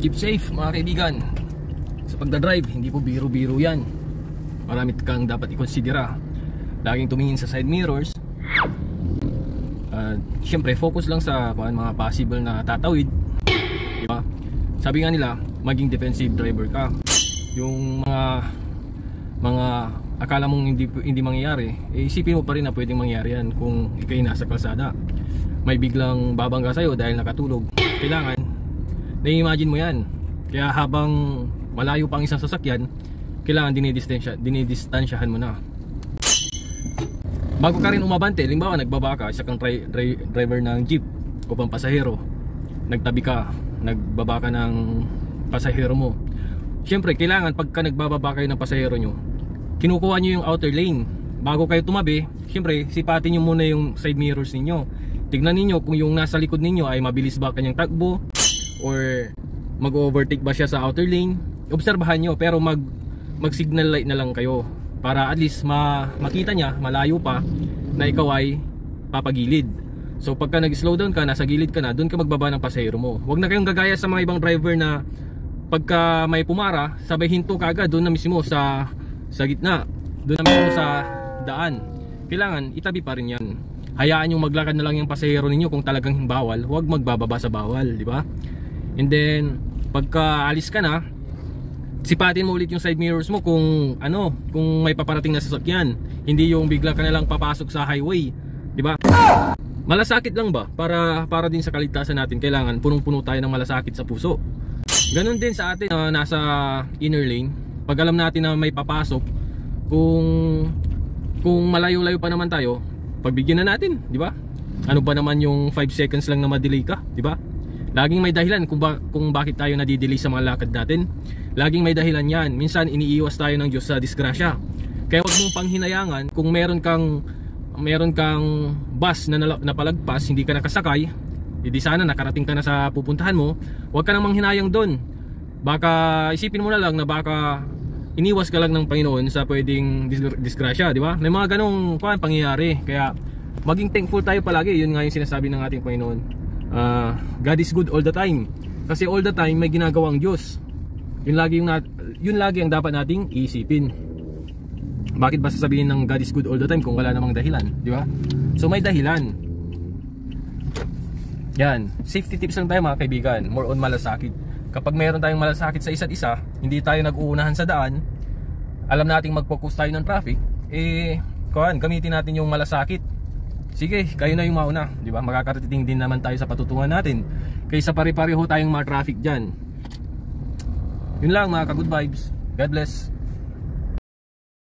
Keep safe mga kaibigan. Sa pagdadrive, hindi po biro-biro yan. Marami kang dapat ikonsidera. Laging tumingin sa side mirrors. Siyempre focus lang sa mga possible na tatawid, diba? Sabi nga nila, maging defensive driver ka. Yung mga akala mong hindi mangyayari, isipin mo pa rin na pwedeng mangyari yan kung ikay nasa kalsada. May biglang babangga sa'yo dahil nakatulog. Kailangan na-imagine mo yan. Kaya habang malayo pang isang sasakyan, kailangan dinidistansyahan mo na. Bago ka rin umabante, halimbawa nagbaba ka, isa kang driver ng jeep o pang pasahero, nagtabi ka, nagbaba ka ng pasahero mo. Siyempre kailangan pagka nagbababa kayo ng pasahero nyo, kinukuha nyo yung outer lane. Bago kayo tumabi, siyempre sipatin nyo muna yung side mirrors ninyo. Tignan ninyo kung yung nasa likod ninyo ay mabilis ba kanyang takbo or mag-overtake ba siya sa outer lane. Obserbahan nyo, pero mag signal light na lang kayo para at least makita niya malayo pa na ikaw ay papagilid. So pagka nag-slow down ka, nasa gilid ka na, doon ka magbaba ng pasahero mo. Huwag na kayong gagaya sa mga ibang driver na pagka may pumara, sabay hinto ka agad doon na mismo sa gitna, doon na mismo sa daan. Kailangan itabi pa rin yan. Hayaan yung maglakad na lang yung pasahero ninyo kung talagang bawal. Huwag magbababa sa bawal, di ba? And then pagka alis ka na, sipatin mo ulit yung side mirrors mo kung may paparating na sasakyan. Hindi yung bigla ka na lang papasok sa highway, di ba? Malasakit lang ba? Para din sa kaligtasan natin, kailangan punong-puno tayo ng malasakit sa puso. Ganon din sa atin na nasa inner lane. Pag alam natin na may papasok, kung malayo-layo pa naman tayo, pagbigyan na natin, di ba? Ano ba naman yung 5 seconds lang na ma-delay ka, di ba? Laging may dahilan kung bakit tayo nadidelay sa mga lakad natin. Laging may dahilan yan. Minsan iniiwas tayo ng Diyos sa disgrasya. Kaya huwag mong panghinayangan kung meron kang bus na napalagpas, hindi ka nakasakay, hindi sana nakarating ka na sa pupuntahan mo. Huwag ka nang manghinayang doon. Baka isipin mo na lang na baka iniwas ka lang ng Panginoon sa pwedeng disgrasya, di ba? May mga ganong pangyayari. Kaya maging thankful tayo palagi. Yun nga yung sinasabi ng ating Panginoon. God is good all the time. Kasi all the time may ginagawang Diyos. Yun lagi ang dapat nating isipin. Bakit ba sasabihin ng God is good all the time kung wala namang dahilan, di ba? So may dahilan. Yan, safety tips lang tayo mga kaibigan. More on malasakit. Kapag meron tayong malasakit sa isa't isa, hindi tayo nag-uunahan sa daan, alam nating mag-focus tayo ng traffic, gamitin natin yung malasakit. Sige, kayo na yung mauna, di ba? Makakarating din naman tayo sa patutungan natin. Kaysa pare-pareho tayong mga traffic dyan. Yun lang mga ka-good vibes. God bless.